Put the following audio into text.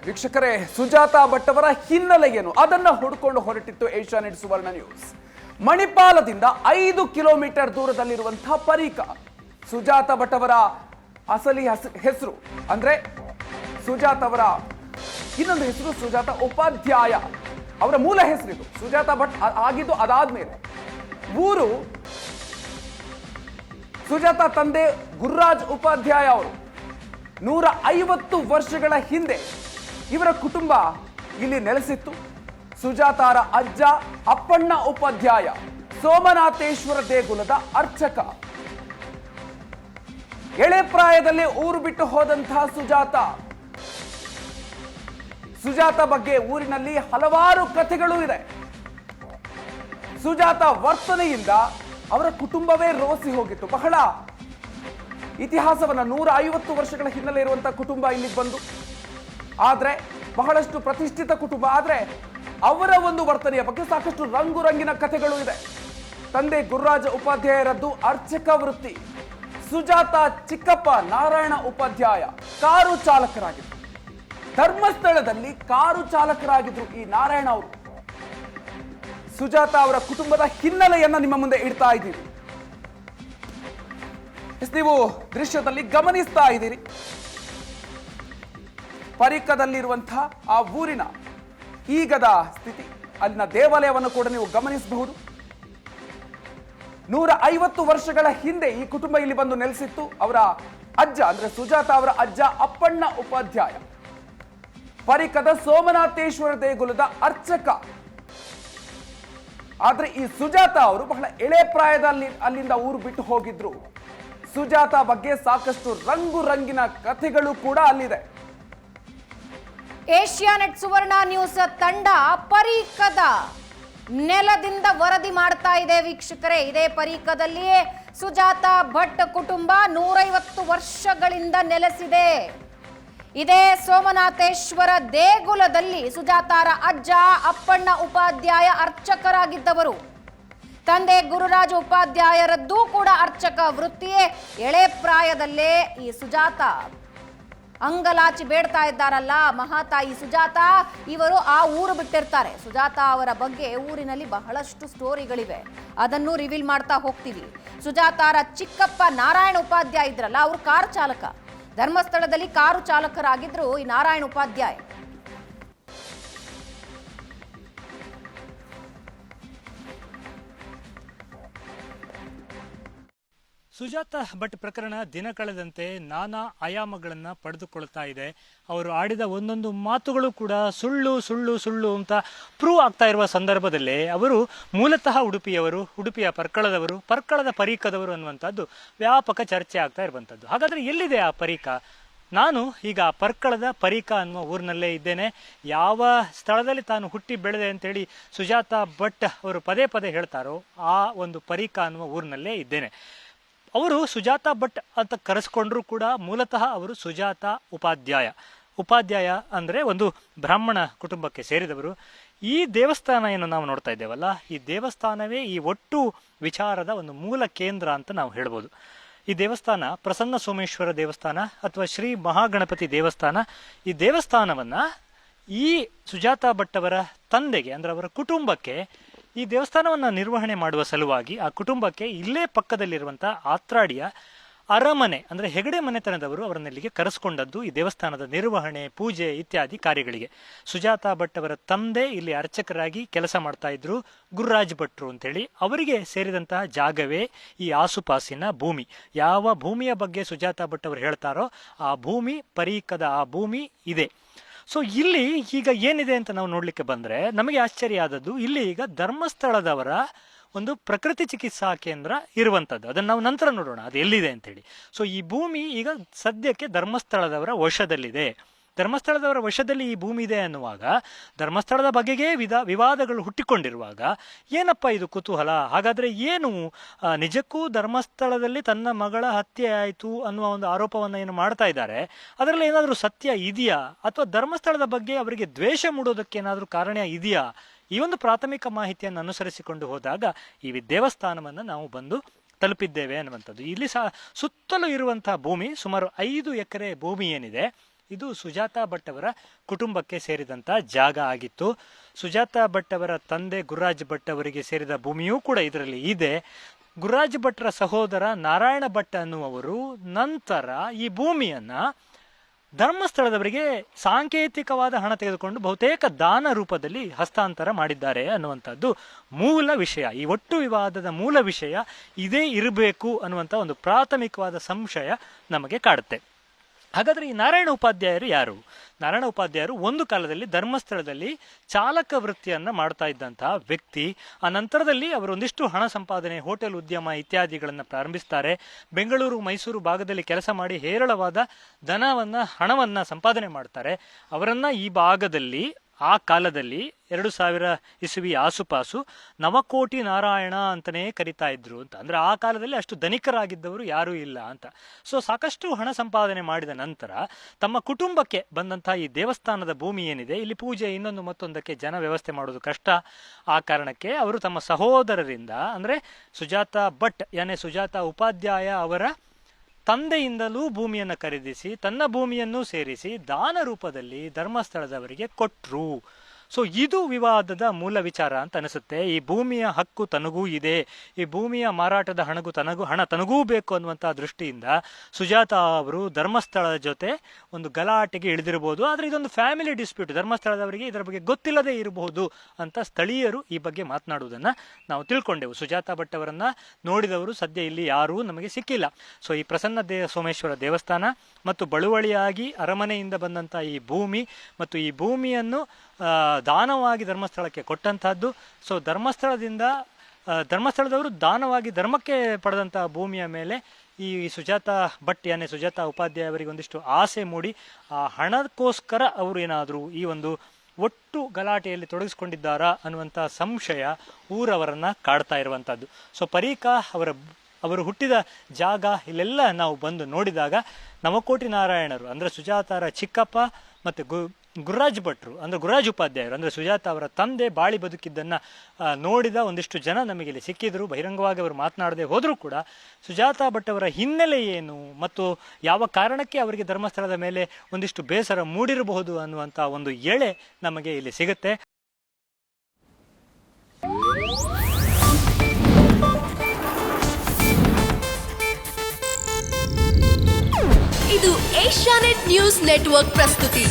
ವೀಕ್ಷಕರೇ, ಸುಜಾತಾ ಭಟ್ ಅವರ ಹಿನ್ನೆಲೆ ಏನು ಅದನ್ನ ಹುಡುಕೊಂಡು ಹೊರಟಿತ್ತು ಏಷ್ಯಾನೆಟ್ ಸುವರ್ಣ ನ್ಯೂಸ್. ಮಣಿಪಾಲದಿಂದ 5 ಕಿಲೋಮೀಟರ್ ದೂರದಲ್ಲಿರುವಂತಹ ಪರೀಕ. ಸುಜಾತಾ ಭಟ್ ಅವರ ಅಸಲಿ ಹೆಸರು ಅಂದ್ರೆ ಸುಜಾತಾ ಅವರ ಇನ್ನೊಂದು ಹೆಸರು ಸುಜಾತಾ ಉಪಾಧ್ಯಾಯ. ಅವರ ಮೂಲ ಹೆಸರಿದು. ಸುಜಾತಾ ಭಟ್ ಆಗಿದ್ದು ಅದಾದ್ಮೇಲೆ ಊರು ಸುಜಾತಾ ತಂದೆ ಗುರುರಾಜ್ ಉಪಾಧ್ಯಾಯ ಅವರು 150 ವರ್ಷಗಳ ಹಿಂದೆ ಇವರ ಕುಟುಂಬ ಇಲ್ಲಿ ನೆಲೆಸಿತ್ತು. ಸುಜಾತಾರ ಅಜ್ಜ ಅಪ್ಪಣ್ಣ ಉಪಾಧ್ಯಾಯ ಸೋಮನಾಥೇಶ್ವರ ದೇಗುಲದ ಅರ್ಚಕ. ಎಳೆ ಪ್ರಾಯದಲ್ಲೇ ಊರು ಬಿಟ್ಟು ಹೋದಂತಹ ಸುಜಾತಾ ಬಗ್ಗೆ ಊರಿನಲ್ಲಿ ಹಲವಾರು ಕಥೆಗಳು ಇದೆ. ಸುಜಾತಾ ವರ್ತನೆಯಿಂದ ಅವರ ಕುಟುಂಬವೇ ರೋಸಿ ಹೋಗಿತ್ತು. ಬಹಳ ಇತಿಹಾಸವನ್ನ 150 ವರ್ಷಗಳ ಹಿನ್ನೆಲೆ ಇರುವಂತಹ ಕುಟುಂಬ ಇಲ್ಲಿಗೆ ಬಂದು, ಆದ್ರೆ ಬಹಳಷ್ಟು ಪ್ರತಿಷ್ಠಿತ ಕುಟುಂಬ. ಆದ್ರೆ ಅವರ ಒಂದು ವರ್ತನೆಯ ಬಗ್ಗೆ ಸಾಕಷ್ಟು ರಂಗು ರಂಗಿನ ಕಥೆಗಳು ಇದೆ. ತಂದೆ ಗುರುರಾಜ ಉಪಾಧ್ಯಾಯರದ್ದು ಅರ್ಚಕ ವೃತ್ತಿ. ಸುಜಾತಾ ಚಿಕ್ಕಪ್ಪ ನಾರಾಯಣ ಉಪಾಧ್ಯಾಯ ಕಾರು ಚಾಲಕರಾಗಿದ್ರು. ಧರ್ಮಸ್ಥಳದಲ್ಲಿ ಕಾರು ಚಾಲಕರಾಗಿದ್ರು ಈ ನಾರಾಯಣ ಅವರು. ಸುಜಾತಾ ಅವರ ಕುಟುಂಬದ ಹಿನ್ನೆಲೆಯನ್ನ ನಿಮ್ಮ ಮುಂದೆ ಇಡ್ತಾ ಇದ್ದೀವಿ. ನೀವು ದೃಶ್ಯದಲ್ಲಿ ಗಮನಿಸ್ತಾ ಇದ್ದೀರಿ. ಪರೀಕದಲ್ಲಿರುವಂತಹ ಆ ಊರಿನ ಈಗದ ಸ್ಥಿತಿ, ಅಲ್ಲಿನ ದೇವಾಲಯವನ್ನು ಕೂಡ ನೀವು ಗಮನಿಸಬಹುದು. 150 ವರ್ಷಗಳ ಹಿಂದೆ ಈ ಕುಟುಂಬ ಇಲ್ಲಿ ಬಂದು ನೆಲೆಸಿತ್ತು. ಅವರ ಅಜ್ಜ ಅಂದ್ರೆ ಸುಜಾತಾ ಅವರ ಅಜ್ಜ ಅಪ್ಪಣ್ಣ ಉಪಾಧ್ಯಾಯ ಪರೀಕದ ಸೋಮನಾಥೇಶ್ವರ ದೇಗುಲದ ಅರ್ಚಕ. ಆದ್ರೆ ಈ ಸುಜಾತಾ ಅವರು ಬಹಳ ಎಳೆ ಪ್ರಾಯದಲ್ಲಿ ಅಲ್ಲಿಂದ ಊರು ಬಿಟ್ಟು ಹೋಗಿದ್ರು. ಸುಜಾತಾ ಬಗ್ಗೆ ಸಾಕಷ್ಟು ರಂಗು ರಂಗಿನ ಕಥೆಗಳು ಕೂಡ ಅಲ್ಲಿದೆ. ಏಷ್ಯಾನೆಟ್ ಸುವರ್ಣ ನ್ಯೂಸ್ ತಂಡ ಪರೀಕದ ನೆಲದಿಂದ ವರದಿ ಮಾಡ್ತಾ ಇದೆ ವೀಕ್ಷಕರೇ. ಇದೇ ಪರೀಕದಲ್ಲಿಯೇ ಸುಜಾತಾ ಭಟ್ ಕುಟುಂಬ 150 ವರ್ಷಗಳಿಂದ ನೆಲೆಸಿದೆ. ಇದೇ ಸೋಮನಾಥೇಶ್ವರ ದೇಗುಲದಲ್ಲಿ ಸುಜಾತಾರ ಅಜ್ಜ ಅಪ್ಪಣ್ಣ ಉಪಾಧ್ಯಾಯ ಅರ್ಚಕರಾಗಿದ್ದವರು. ತಂದೆ ಗುರುರಾಜ ಉಪಾಧ್ಯಾಯರದ್ದು ಕೂಡ ಅರ್ಚಕ ವೃತ್ತಿಯೇ. ಎಳೆ ಪ್ರಾಯದಲ್ಲೇ ಈ ಸುಜಾತಾ ಅಂಗಲಾಚಿ ಬೇಡ್ತಾ ಇದ್ದಾರಲ್ಲ ಮಹಾತಾಯಿ ಸುಜಾತಾ, ಇವರು ಆ ಊರು ಬಿಟ್ಟಿರ್ತಾರೆ. ಸುಜಾತಾ ಅವರ ಬಗ್ಗೆ ಊರಿನಲ್ಲಿ ಬಹಳಷ್ಟು ಸ್ಟೋರಿಗಳಿವೆ, ಅದನ್ನು ರಿವೀಲ್ ಮಾಡ್ತಾ ಹೋಗ್ತೀವಿ. ಸುಜಾತಾರ ಚಿಕ್ಕಪ್ಪ ನಾರಾಯಣ ಉಪಾಧ್ಯಾಯ ಇದ್ರಲ್ಲ, ಅವರು ಕಾರು ಚಾಲಕ. ಧರ್ಮಸ್ಥಳದಲ್ಲಿ ಕಾರು ಚಾಲಕರಾಗಿದ್ರು ಈ ನಾರಾಯಣ ಉಪಾಧ್ಯಾಯ. ಸುಜಾತಾ ಭಟ್ ಪ್ರಕರಣ ದಿನ ಕಳೆದಂತೆ ನಾನಾ ಆಯಾಮಗಳನ್ನು ಪಡೆದುಕೊಳ್ತಾ ಇದೆ. ಅವರು ಆಡಿದ ಒಂದೊಂದು ಮಾತುಗಳು ಕೂಡ ಸುಳ್ಳು ಸುಳ್ಳು ಸುಳ್ಳು ಅಂತ ಪ್ರೂವ್ ಆಗ್ತಾ ಇರುವ ಸಂದರ್ಭದಲ್ಲೇ ಅವರು ಮೂಲತಃ ಉಡುಪಿಯವರು, ಉಡುಪಿಯ ಪರ್ಕಳದ ಪರೀಕದವರು ಅನ್ನುವಂಥದ್ದು ವ್ಯಾಪಕ ಚರ್ಚೆ ಆಗ್ತಾ ಇರುವಂಥದ್ದು. ಹಾಗಾದರೆ ಎಲ್ಲಿದೆ ಆ ಪರೀಕ? ನಾನು ಈಗ ಪರ್ಕಳದ ಪರೀಕ ಅನ್ನುವ ಊರಿನಲ್ಲೇ ಇದ್ದೇನೆ. ಯಾವ ಸ್ಥಳದಲ್ಲಿ ತಾನು ಹುಟ್ಟಿ ಬೆಳೆದೆ ಅಂತೇಳಿ ಸುಜಾತಾ ಭಟ್ ಅವರು ಪದೇ ಪದೇ ಹೇಳ್ತಾರೋ ಆ ಒಂದು ಪರೀಕ ಅನ್ನುವ ಊರಿನಲ್ಲೇ ಇದ್ದೇನೆ. ಅವರು ಸುಜಾತಾ ಭಟ್ ಅಂತ ಕರೆಸ್ಕೊಂಡ್ರು ಕೂಡ ಮೂಲತಃ ಅವರು ಸುಜಾತಾ ಉಪಾಧ್ಯಾಯ ಅಂದರೆ ಒಂದು ಬ್ರಾಹ್ಮಣ ಕುಟುಂಬಕ್ಕೆ ಸೇರಿದವರು. ಈ ದೇವಸ್ಥಾನ ಏನು ನಾವು ನೋಡ್ತಾ ಇದ್ದೇವಲ್ಲ, ಈ ದೇವಸ್ಥಾನವೇ ಈ ಒಟ್ಟು ವಿಚಾರದ ಒಂದು ಮೂಲ ಕೇಂದ್ರ ಅಂತ ನಾವು ಹೇಳ್ಬೋದು. ಈ ದೇವಸ್ಥಾನ ಪ್ರಸನ್ನ ಸೋಮೇಶ್ವರ ದೇವಸ್ಥಾನ ಅಥವಾ ಶ್ರೀ ಮಹಾಗಣಪತಿ ದೇವಸ್ಥಾನ. ಈ ದೇವಸ್ಥಾನವನ್ನ ಈ ಸುಜಾತಾ ಭಟ್ ಅವರ ತಂದೆಗೆ ಅಂದ್ರೆ ಅವರ ಕುಟುಂಬಕ್ಕೆ ಈ ದೇವಸ್ಥಾನವನ್ನು ನಿರ್ವಹಣೆ ಮಾಡುವ ಸಲುವಾಗಿ ಆ ಕುಟುಂಬಕ್ಕೆ ಇಲ್ಲೇ ಪಕ್ಕದಲ್ಲಿರುವಂತಹ ಆತ್ರಾಡಿಯ ಅರಮನೆ ಅಂದ್ರೆ ಹೆಗಡೆ ಮನೆತನದವರು ಅವರನ್ನೆಲ್ಲಿಗೆ ಕರೆಸ್ಕೊಂಡದ್ದು ಈ ದೇವಸ್ಥಾನದ ನಿರ್ವಹಣೆ, ಪೂಜೆ ಇತ್ಯಾದಿ ಕಾರ್ಯಗಳಿಗೆ. ಸುಜಾತಾ ಭಟ್ ಅವರ ತಂದೆ ಇಲ್ಲಿ ಅರ್ಚಕರಾಗಿ ಕೆಲಸ ಮಾಡ್ತಾ ಇದ್ರು, ಗುರುರಾಜ್ ಭಟ್ರು ಅಂತೇಳಿ. ಅವರಿಗೆ ಸೇರಿದಂತಹ ಜಾಗವೇ ಈ ಆಸುಪಾಸಿನ ಭೂಮಿ. ಯಾವ ಭೂಮಿಯ ಬಗ್ಗೆ ಸುಜಾತಾ ಭಟ್ ಅವರು ಹೇಳ್ತಾರೋ ಆ ಭೂಮಿ ಪರೀಕದ ಆ ಭೂಮಿ ಇದೆ. ಸೊ ಇಲ್ಲಿ ಈಗ ಏನಿದೆ ಅಂತ ನಾವು ನೋಡ್ಲಿಕ್ಕೆ ಬಂದ್ರೆ ನಮಗೆ ಆಶ್ಚರ್ಯ ಆದದ್ದು, ಇಲ್ಲಿ ಈಗ ಧರ್ಮಸ್ಥಳದವರ ಒಂದು ಪ್ರಕೃತಿ ಚಿಕಿತ್ಸಾ ಕೇಂದ್ರ ಇರುವಂಥದ್ದು. ಅದನ್ನು ನಾವು ನಂತರ ನೋಡೋಣ ಅದು ಎಲ್ಲಿದೆ ಅಂತೇಳಿ. ಸೊ ಈ ಭೂಮಿ ಈಗ ಸದ್ಯಕ್ಕೆ ಧರ್ಮಸ್ಥಳದವರ ವಶದಲ್ಲಿದೆ. ಧರ್ಮಸ್ಥಳದವರ ವಶದಲ್ಲಿ ಈ ಭೂಮಿ ಇದೆ ಅನ್ನುವಾಗ ಧರ್ಮಸ್ಥಳದ ಬಗೆಗೆ ವಿವಾದಗಳು ಹುಟ್ಟಿಕೊಂಡಿರುವಾಗ ಏನಪ್ಪ ಇದು ಕುತೂಹಲ? ಹಾಗಾದ್ರೆ ಏನು ನಿಜಕ್ಕೂ ಧರ್ಮಸ್ಥಳದಲ್ಲಿ ತನ್ನ ಮಗಳ ಹತ್ಯೆ ಆಯಿತು ಅನ್ನುವ ಒಂದು ಆರೋಪವನ್ನು ಏನು ಮಾಡ್ತಾ ಇದ್ದಾರೆ, ಅದರಲ್ಲಿ ಏನಾದರೂ ಸತ್ಯ ಇದೆಯಾ? ಅಥವಾ ಧರ್ಮಸ್ಥಳದ ಬಗ್ಗೆ ಅವರಿಗೆ ದ್ವೇಷ ಮೂಡೋದಕ್ಕೆ ಏನಾದರೂ ಕಾರಣ ಇದೆಯಾ? ಈ ಒಂದು ಪ್ರಾಥಮಿಕ ಮಾಹಿತಿಯನ್ನು ಅನುಸರಿಸಿಕೊಂಡು ಹೋದಾಗ ಈ ದೇವಸ್ಥಾನವನ್ನು ನಾವು ಬಂದು ತಲುಪಿದ್ದೇವೆ ಅನ್ನುವಂಥದ್ದು. ಇಲ್ಲಿ ಸುತ್ತಲೂ ಇರುವಂತಹ ಭೂಮಿ ಸುಮಾರು 5 ಎಕರೆ ಭೂಮಿ ಏನಿದೆ ಇದು ಸುಜಾತಾ ಭಟ್ ಅವರ ಕುಟುಂಬಕ್ಕೆ ಸೇರಿದಂಥ ಜಾಗ ಆಗಿತ್ತು. ಸುಜಾತಾ ಭಟ್ ಅವರ ತಂದೆ ಗುರುರಾಜ್ ಭಟ್ ಅವರಿಗೆ ಸೇರಿದ ಭೂಮಿಯೂ ಕೂಡ ಇದರಲ್ಲಿ ಇದೆ. ಗುರುರಾಜ್ ಭಟ್ರ ಸಹೋದರ ನಾರಾಯಣ ಭಟ್ ಅನ್ನುವರು ನಂತರ ಈ ಭೂಮಿಯನ್ನು ಧರ್ಮಸ್ಥಳದವರಿಗೆ ಸಾಂಕೇತಿಕವಾದ ಹಣ ತೆಗೆದುಕೊಂಡು ಬಹುತೇಕ ದಾನ ರೂಪದಲ್ಲಿ ಹಸ್ತಾಂತರ ಮಾಡಿದ್ದಾರೆ ಅನ್ನುವಂಥದ್ದು ಮೂಲ ವಿಷಯ. ಈ ಒಟ್ಟು ವಿವಾದದ ಮೂಲ ವಿಷಯ ಇದೇ ಇರಬೇಕು ಅನ್ನುವಂಥ ಒಂದು ಪ್ರಾಥಮಿಕವಾದ ಸಂಶಯ ನಮಗೆ ಕಾಡುತ್ತೆ. ಹಾಗಾದರೆ ಈ ನಾರಾಯಣ ಉಪಾಧ್ಯಾಯರು ಯಾರು? ನಾರಾಯಣ ಉಪಾಧ್ಯಾಯರು ಒಂದು ಕಾಲದಲ್ಲಿ ಧರ್ಮಸ್ಥಳದಲ್ಲಿ ಚಾಲಕ ವೃತ್ತಿಯನ್ನು ಮಾಡ್ತಾ ಇದ್ದಂತಹ ವ್ಯಕ್ತಿ. ಆ ನಂತರದಲ್ಲಿ ಅವರು ಒಂದಿಷ್ಟು ಹಣ ಸಂಪಾದನೆ, ಹೋಟೆಲ್ ಉದ್ಯಮ ಇತ್ಯಾದಿಗಳನ್ನು ಪ್ರಾರಂಭಿಸ್ತಾರೆ. ಬೆಂಗಳೂರು ಮೈಸೂರು ಭಾಗದಲ್ಲಿ ಕೆಲಸ ಮಾಡಿ ಹೇರಳವಾದ ಹಣವನ್ನು ಸಂಪಾದನೆ ಮಾಡ್ತಾರೆ. ಅವರನ್ನು ಈ ಭಾಗದಲ್ಲಿ ಆ ಕಾಲದಲ್ಲಿ 2000 ಇಸವಿ ಆಸುಪಾಸು ನವಕೋಟಿ ನಾರಾಯಣ ಅಂತಲೇ ಕರಿತಾ ಇದ್ರು ಅಂತ. ಅಂದರೆ ಆ ಕಾಲದಲ್ಲಿ ಅಷ್ಟು ಧನಿಕರಾಗಿದ್ದವರು ಯಾರೂ ಇಲ್ಲ ಅಂತ. ಸೊ ಸಾಕಷ್ಟು ಹಣ ಸಂಪಾದನೆ ಮಾಡಿದ ನಂತರ ತಮ್ಮ ಕುಟುಂಬಕ್ಕೆ ಬಂದಂಥ ಈ ದೇವಸ್ಥಾನದ ಭೂಮಿ ಏನಿದೆ, ಇಲ್ಲಿ ಪೂಜೆ ಇನ್ನೊಂದು ಮತ್ತೊಂದಕ್ಕೆ ಜನ ವ್ಯವಸ್ಥೆ ಮಾಡೋದು ಕಷ್ಟ. ಆ ಕಾರಣಕ್ಕೆ ಅವರು ತಮ್ಮ ಸಹೋದರರಿಂದ, ಅಂದರೆ ಸುಜಾತಾ ಭಟ್ ಯಾನೆ ಸುಜಾತಾ ಉಪಾಧ್ಯಾಯ ಅವರ ತಂದೆಯಿಂದಲೂ ಭೂಮಿಯನ್ನು ಖರೀದಿಸಿ ತನ್ನ ಭೂಮಿಯನ್ನು ಸೇರಿಸಿ ದಾನ ರೂಪದಲ್ಲಿ ಧರ್ಮಸ್ಥಳದವರಿಗೆ ಕೊಟ್ಟರು. ಸೊ ಇದು ವಿವಾದದ ಮೂಲ ವಿಚಾರ ಅಂತ ಅನಿಸುತ್ತೆ. ಈ ಭೂಮಿಯ ಹಕ್ಕು ತನಗೂ ಇದೆ, ಈ ಭೂಮಿಯ ಮಾರಾಟದ ಹಣ ತನಗೂ ಬೇಕು ಅನ್ನುವಂಥ ದೃಷ್ಟಿಯಿಂದ ಸುಜಾತಾ ಅವರು ಧರ್ಮಸ್ಥಳದ ಜೊತೆ ಒಂದು ಗಲಾಟೆಗೆ ಇಳಿದಿರಬಹುದು. ಆದರೆ ಇದೊಂದು ಫ್ಯಾಮಿಲಿ ಡಿಸ್ಪ್ಯೂಟ್, ಧರ್ಮಸ್ಥಳದವರಿಗೆ ಇದರ ಬಗ್ಗೆ ಗೊತ್ತಿಲ್ಲದೆ ಇರಬಹುದು ಅಂತ ಸ್ಥಳೀಯರು ಈ ಬಗ್ಗೆ ಮಾತನಾಡುವುದನ್ನು ನಾವು ತಿಳ್ಕೊಂಡೆವು. ಸುಜಾತಾ ಭಟ್ ಅವರನ್ನು ನೋಡಿದವರು ಸದ್ಯ ಇಲ್ಲಿ ಯಾರೂ ನಮಗೆ ಸಿಕ್ಕಿಲ್ಲ. ಸೊ ಈ ಪ್ರಸನ್ನ ಸೋಮೇಶ್ವರ ದೇವಸ್ಥಾನ ಮತ್ತು ಬಳುವಳಿಯಾಗಿ ಅರಮನೆಯಿಂದ ಬಂದಂಥ ಈ ಭೂಮಿ ಮತ್ತು ಈ ಭೂಮಿಯನ್ನು ದಾನವಾಗಿ ಧರ್ಮಸ್ಥಳಕ್ಕೆ ಕೊಟ್ಟಂತಹದ್ದು. ಸೊ ಧರ್ಮಸ್ಥಳದವರು ದಾನವಾಗಿ ಧರ್ಮಕ್ಕೆ ಪಡೆದಂಥ ಭೂಮಿಯ ಮೇಲೆ ಈ ಸುಜಾತಾ ಭಟ್ ಯಾನೆ ಸುಜಾತಾ ಉಪಾಧ್ಯಾಯ ಅವರಿಗೆ ಒಂದಿಷ್ಟು ಆಸೆ ಮೂಡಿ ಆ ಹಣಕ್ಕೋಸ್ಕರ ಅವರು ಏನಾದರೂ ಈ ಒಂದು ಒಟ್ಟು ಗಲಾಟೆಯಲ್ಲಿ ತೊಡಗಿಸ್ಕೊಂಡಿದ್ದಾರಾ ಅನ್ನುವಂಥ ಸಂಶಯ ಊರವರನ್ನು ಕಾಡ್ತಾ ಇರುವಂಥದ್ದು. ಸೊ ಪರೀಕಾ ಅವರು ಹುಟ್ಟಿದ ಜಾಗ ಇಲ್ಲೆಲ್ಲ ನಾವು ಬಂದು ನೋಡಿದಾಗ ನವಕೋಟಿ ನಾರಾಯಣರು ಅಂದರೆ ಸುಜಾತಾರ ಚಿಕ್ಕಪ್ಪ ಮತ್ತು ಗುರುರಾಜ್ ಭಟ್ರು ಅಂದರೆ ಗುರುರಾಜ್ ಉಪಾಧ್ಯಾಯರು ಅಂದರೆ ಸುಜಾತಾ ಅವರ ತಂದೆ ಬಾಳಿ ಬದುಕಿದ್ದನ್ನು ನೋಡಿದ ಒಂದಿಷ್ಟು ಜನ ನಮಗೆ ಇಲ್ಲಿ ಸಿಕ್ಕಿದ್ರು. ಬಹಿರಂಗವಾಗಿ ಅವರು ಮಾತನಾಡದೆ ಹೋದರೂ ಕೂಡ ಸುಜಾತಾ ಭಟ್ ಅವರ ಹಿನ್ನೆಲೆ ಏನು ಮತ್ತು ಯಾವ ಕಾರಣಕ್ಕೆ ಅವರಿಗೆ ಧರ್ಮಸ್ಥಳದ ಮೇಲೆ ಒಂದಿಷ್ಟು ಬೇಸರ ಮೂಡಿರಬಹುದು ಅನ್ನುವಂಥ ಒಂದು ಎಳೆ ನಮಗೆ ಇಲ್ಲಿ ಸಿಗುತ್ತೆ. ಇದು ಏಷ್ಯಾನೆಟ್ ನ್ಯೂಸ್ ನೆಟ್ವರ್ಕ್ ಪ್ರಸ್ತುತಿ.